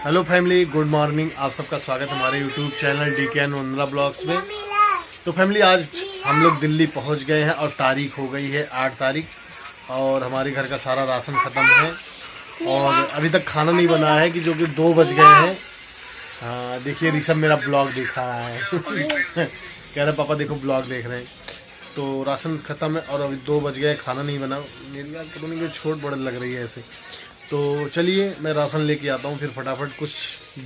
Hello family, good morning. आप सबका स्वागत है हमारे यूट्यूब चैनल DKN वंदना ब्लॉग्स में। तो फैमिली, आज हम लोग दिल्ली पहुंच गए हैं और तारीख हो गई है 8 तारीख और हमारे घर का सारा राशन ख़त्म है और अभी तक खाना नहीं बना है कि जो कि 2 बज गए हैं। हाँ, देखिए ऋषभ मेरा ब्लॉग देख रहा है कह रहे पापा देखो ब्लॉग देख रहे हैं। तो राशन ख़त्म है और अभी 2 बज गए, खाना नहीं बना। मेरी यार पता नहीं क्यों छोट बड़ लग रही है ऐसे। तो चलिए मैं राशन लेके आता हूँ, फिर फटाफट कुछ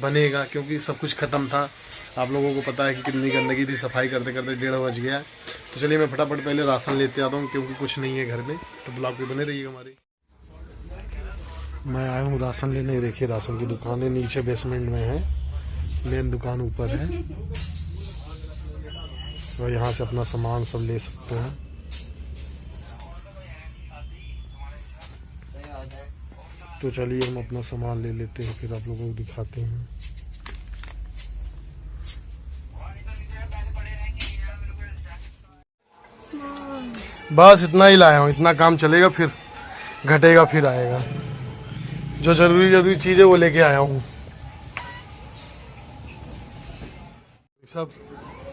बनेगा क्योंकि सब कुछ ख़त्म था। आप लोगों को पता है कि कितनी गंदगी थी, सफाई करते करते 1:30 बज गया। तो चलिए मैं फटाफट पहले राशन लेते आता हूँ क्योंकि कुछ नहीं है घर में। तो ब्लॉग पे बने रहिएगा हमारे। मैं आया हूँ राशन लेने। देखिए राशन की दुकानें नीचे बेसमेंट में है, मेन दुकान ऊपर है और यहाँ से अपना सामान सब ले सकते हैं। तो चलिए हम अपना सामान ले लेते हैं, फिर आप लोगों को दिखाते हैं। बस इतना ही लाया हूँ, इतना काम चलेगा, फिर घटेगा फिर आएगा। जो जरूरी चीज़ है वो लेके आया हूँ।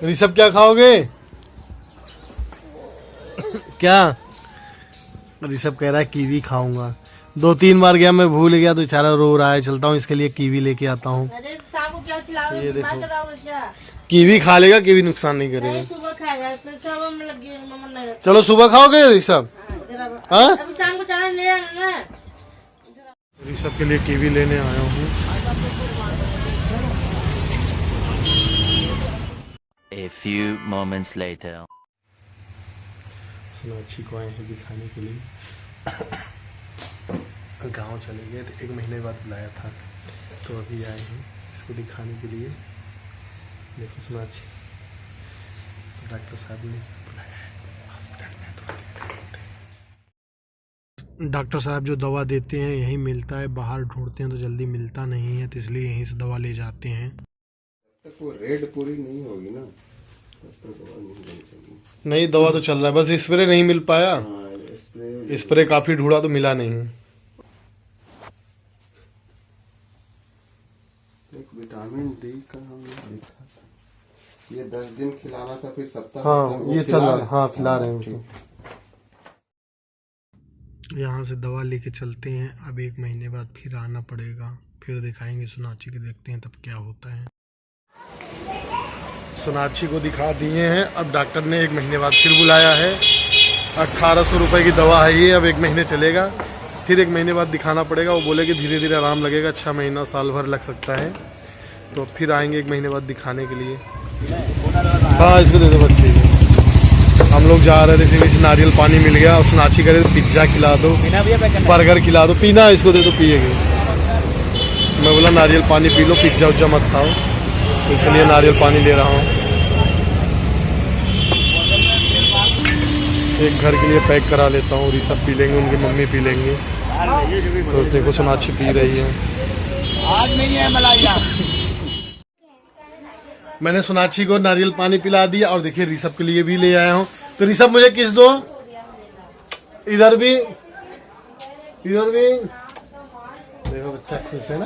ऋषभ क्या खाओगे? क्या? ऋषभ कह रहा है कीवी खाऊंगा। 2-3 बार गया, मैं भूल गया तो बेचारा रो रहा है। चलता हूँ इसके लिए कीवी लेके आता हूँ। ये देखो, कीवी खा लेगा, कीवी नुकसान नहीं करेगा। सुबह खाएगा तो सब चलो सुबह खाओगे ऋषभ? हाँ, शाम को चना ले आना ना। ऋषभ के लिए कीवी लेने आया हूँ। A few moments later. Sonakshi को आए हैं दिखाने के लिए। गांव चले गए थे, 1 महीने बाद बुलाया था, तो अभी आए हैं इसको दिखाने के लिए। देखो सोनाक्षी, डॉक्टर साहब ने बुलाया है हॉस्पिटल में, तो डॉक्टर साहब जो दवा देते हैं यहीं मिलता है, बाहर ढूंढते हैं तो जल्दी मिलता नहीं है, तो इसलिए यहीं से दवा ले जाते हैं। तक वो रेड पूरी नहीं होगी ना, तब तक दवा नहीं मिल सकती। नहीं, दवा तो चल रहा है, बस स्प्रे नहीं मिल पाया। हाँ, स्प्रे काफी ढूंढा तो मिला नहीं। एक विटामिन डी का हमने लिखा था, ये 10 दिन खिलाना था, फिर सप्ताह हाँ ये चल रहा है। हाँ खिला रहे हैं उसको। यहाँ से दवा लेके चलते हैं। अब 1 महीने बाद फिर आना पड़ेगा, फिर दिखाएंगे सोनाक्षी के, देखते हैं तब क्या होता है। सोनाक्षी को दिखा दिए हैं। अब डॉक्टर ने 1 महीने बाद फिर बुलाया है। 1800 रुपये की दवा है ये, अब 1 महीने चलेगा, फिर 1 महीने बाद दिखाना पड़ेगा। वो बोले कि धीरे धीरे आराम लगेगा, 6 महीना साल भर लग सकता है। तो फिर आएंगे 1 महीने बाद दिखाने के लिए। हाँ इसको दे दो बच्चे को। हम लोग जा रहे थे, ऋषि नारियल पानी मिल गया और सोनाक्षी करे पिज्ज़ा खिला दो, बर्गर खिला दो, पीना इसको दे दो पिएगी। मैं बोला नारियल पानी पी लो, पिज्ज़ा उज्जा मत खाओ, तो इसलिए नारियल पानी ले रहा हूँ। एक घर के लिए पैक करा लेता हूँ, ऋषभ पी लेंगे, उनकी मम्मी पी लेंगे। तो देखो सोनाक्षी पी रही है। आज नहीं है मलाइया। मैंने सोनाक्षी को नारियल पानी पिला दिया और देखिए ऋषभ के लिए भी ले आया हूँ। तो ऋषभ मुझे किस दो, इधर भी, इधर भी। देखो बच्चा खुश है ना।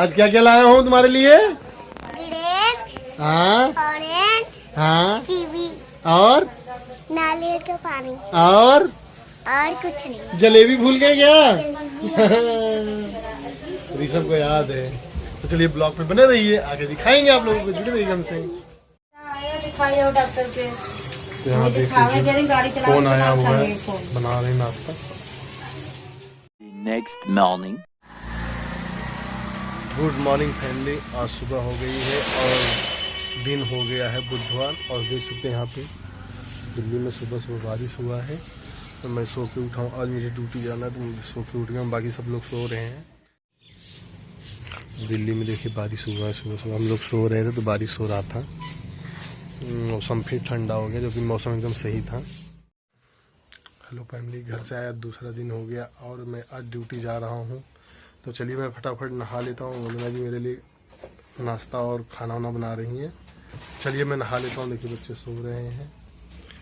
आज क्या क्या लाया हूँ तुम्हारे लिए? हाँ हाँ, कीवी और नारियल का पानी और कुछ नहीं। जलेबी भूल गए क्या? ऋषभ को याद है। तो चलिए ब्लॉग पे बने रहिए, आगे दिखाएंगे आप लोगों को, जुड़े रहिए हमसे। डॉक्टर के तो यहाँ देखिए कौन आया हुआ है, बना रहे नाश्ता। Next morning. Good morning family. आज सुबह हो गई है और दिन हो गया है बुधवार और देख सकते हैं यहाँ पे दिल्ली में सुबह सुबह बारिश हुआ है। तो मैं सो के उठा हूँ, आज मुझे ड्यूटी जाना है तो मुझे सो के उठ गया हूँ, बाकी सब लोग सो रहे हैं। दिल्ली में देखिए बारिश हुआ है सुबह सुबह, हम लोग सो रहे थे तो बारिश हो रहा था। मौसम फिर ठंडा हो गया, जो कि मौसम एकदम सही था। हेलो फैमिली, घर से आया दूसरा दिन हो गया और मैं आज ड्यूटी जा रहा हूँ। तो चलिए मैं फटाफट नहा लेता हूँ। वंदना जी मेरे लिए नाश्ता और खाना वाना बना रही हैं। चलिए मैं नहा लेता हूँ। देखिए बच्चे सो रहे हैं,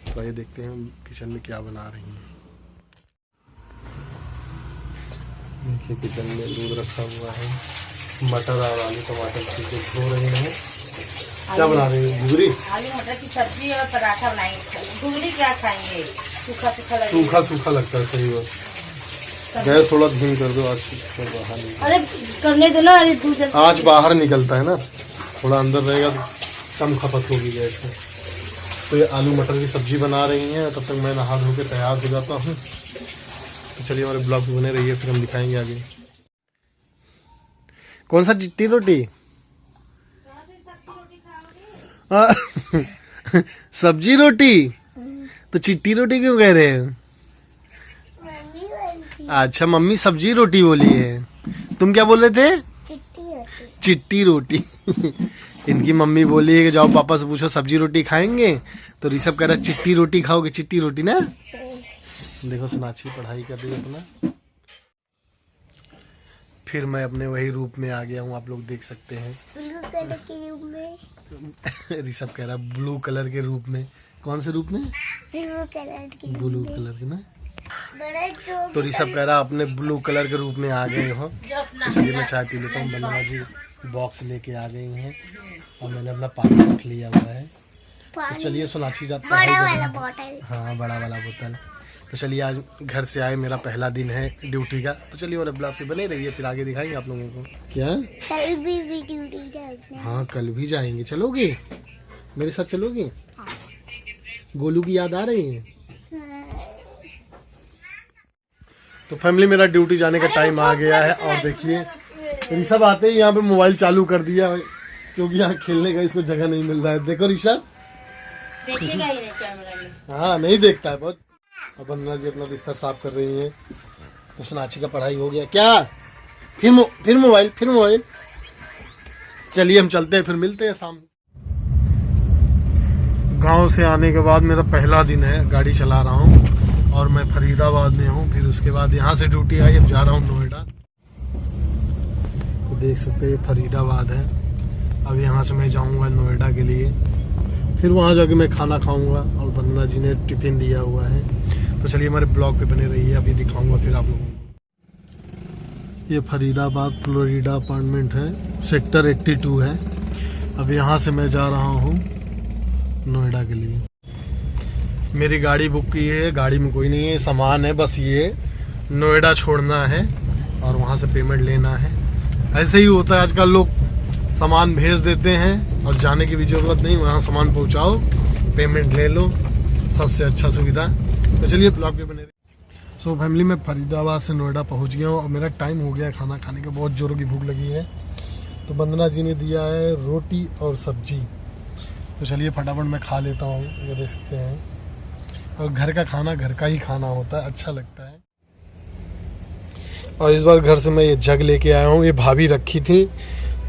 तो आइए देखते हैं किचन में क्या बना रही हैं। देखिए किचन में दूध रखा हुआ है, मटर और आलू टमाटर की जो धो रहे हैं। क्या बना रहे हैं? घुगरी, आलू मटर की सब्जी और पराठा बनाएंगे। घुगरी क्या खाएंगे? सूखा सूखा लगेगा। सूखा सूखा लगता है। सही बात। गैस थोड़ा धीमी कर दो। आज बाहर निकल, अरे करने दो ना। अरे दूध आज बाहर निकलता है ना, थोड़ा अंदर रहेगा तो कम खपत होगी गैस में। तो ये आलू मटर की सब्जी बना रही हैं, तब तक मैं नहा धो के तैयार हो जाता हूँ। तो चलिए हमारे ब्लॉग में बने रहिए, फिर हम दिखाएंगे आगे। कौन सा चिट्टी रोटी? सब्जी रोटी? तो चिट्टी रोटी क्यों कह रहे हैं? मम्मी बोलती अच्छा, मम्मी सब्जी रोटी बोली है। तुम क्या बोल रहे थे? चिट्टी होती। चिट्टी रोटी। इनकी मम्मी बोली है कि जाओ पापा से पूछो सब्जी रोटी खाएंगे, तो ऋषभ कह रहा है चिट्टी रोटी खाओगे। चिट्टी रोटी ना। देखो सोनाक्षी पढ़ाई कर रही है अपना। फिर मैं अपने वही रूप में आ गया हूँ, आप लोग देख सकते हैं। ब्लू कलर के रूप में। ऋषभ कह रहा है ब्लू कलर के रूप में। कौन से रूप में? ब्लू कलर की। ब्लू कलर के ना। बड़ा तो ऋषभ कह रहा अपने ब्लू कलर के रूप में आ गए हो। तो चलिए मैं चाय पी लेता हूँ। बंदना जी बॉक्स लेके आ गई हैं और मैंने अपना पानी रख लिया हुआ है। तो चलिए सोनाक्षी जाता है। बड़ा वाला बॉटल। हाँ, बड़ा वाला बोतल। तो चलिए आज घर से आए, मेरा पहला दिन है ड्यूटी का। तो चलिए मेरे ब्लॉग पे बने रहिए, फिर आगे दिखाएंगे आप लोगों को। क्या? कल भी ड्यूटी करना। हाँ, कल भी जाएंगे। चलोगे मेरे साथ? चलोगे? गोलू की याद आ रही है? तो फैमिली मेरा ड्यूटी जाने का टाइम आ गया है। और देखिए ऋषभ आते ही यहाँ पे मोबाइल चालू कर दिया, क्योंकि यहाँ खेलने का इसको जगह नहीं मिल रहा है। देखो ऋषभ देखेगा ही नहीं कैमरा में। हाँ, नहीं देखता है बहुत। और बंदना जी अपना बिस्तर साफ कर रही हैं। तो सोनाक्षी का पढ़ाई हो गया क्या? फिर मोबाइल। चलिए हम चलते हैं, फिर मिलते हैं शाम। गांव से आने के बाद मेरा पहला दिन है, गाड़ी चला रहा हूँ और मैं फरीदाबाद में हूँ। फिर उसके बाद यहाँ से ड्यूटी आई, अब जा रहा हूँ नोएडा। तो देख सकते हैं फरीदाबाद है। अब यहाँ से मैं जाऊँगा नोएडा के लिए, फिर वहाँ जाके मैं खाना खाऊंगा। और बंदना जी ने टिफिन दिया हुआ है। तो चलिए हमारे ब्लॉग पे बने रहिए, अभी दिखाऊंगा फिर आप लोगों को। ये फरीदाबाद फ्लोरिडा अपार्टमेंट है, सेक्टर 82 है। अब यहाँ से मैं जा रहा हूँ नोएडा के लिए। मेरी गाड़ी बुक की है, गाड़ी में कोई नहीं है, सामान है बस ये नोएडा छोड़ना है और वहाँ से पेमेंट लेना है। ऐसे ही होता है आजकल, लोग सामान भेज देते हैं और जाने की भी जरूरत नहीं, वहाँ सामान पहुँचाओ, पेमेंट ले लो, सबसे अच्छा सुविधा। तो चलिए ब्लॉग पे बने रहिए। सो फैमिली मैं फरीदाबाद से नोएडा पहुँच गया हूँ और मेरा टाइम हो गया खाना खाने का, बहुत जोरों की भूख लगी है। तो बंदना जी ने दिया है रोटी और सब्जी। तो चलिए फटाफट मैं खा लेता हूँ। ये देख सकते हैं, और घर का खाना घर का ही खाना होता है, अच्छा लगता है। और इस बार घर से मैं ये जग लेके आया हूँ, ये भाभी रखी थी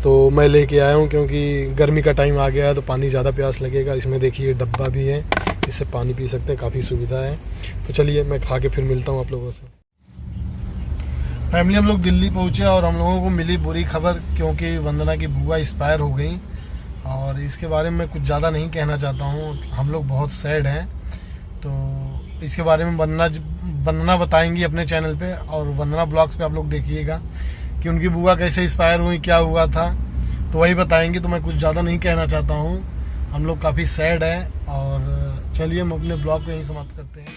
तो मैं लेके आया हूँ, क्योंकि गर्मी का टाइम आ गया है तो पानी ज़्यादा प्यास लगेगा। इसमें देखिए डब्बा भी है, इससे पानी पी सकते हैं, काफ़ी सुविधा है। तो चलिए मैं खा के फिर मिलता हूँ आप लोगों से। फैमिली हम लोग दिल्ली पहुँचे और हम लोगों को मिली बुरी खबर, क्योंकि वंदना की बुआ एक्सपायर हो गई। और इसके बारे में मैं कुछ ज़्यादा नहीं कहना चाहता हूँ, हम लोग बहुत सैड हैं। तो इसके बारे में वंदना बताएंगी अपने चैनल पे, और वंदना ब्लॉग्स पे आप लोग देखिएगा कि उनकी बुआ कैसे एक्सपायर हुई, क्या हुआ था, तो वही बताएंगे। तो मैं कुछ ज़्यादा नहीं कहना चाहता हूँ, हम लोग काफ़ी सैड हैं। और चलिए हम अपने ब्लॉग को यहीं समाप्त करते हैं।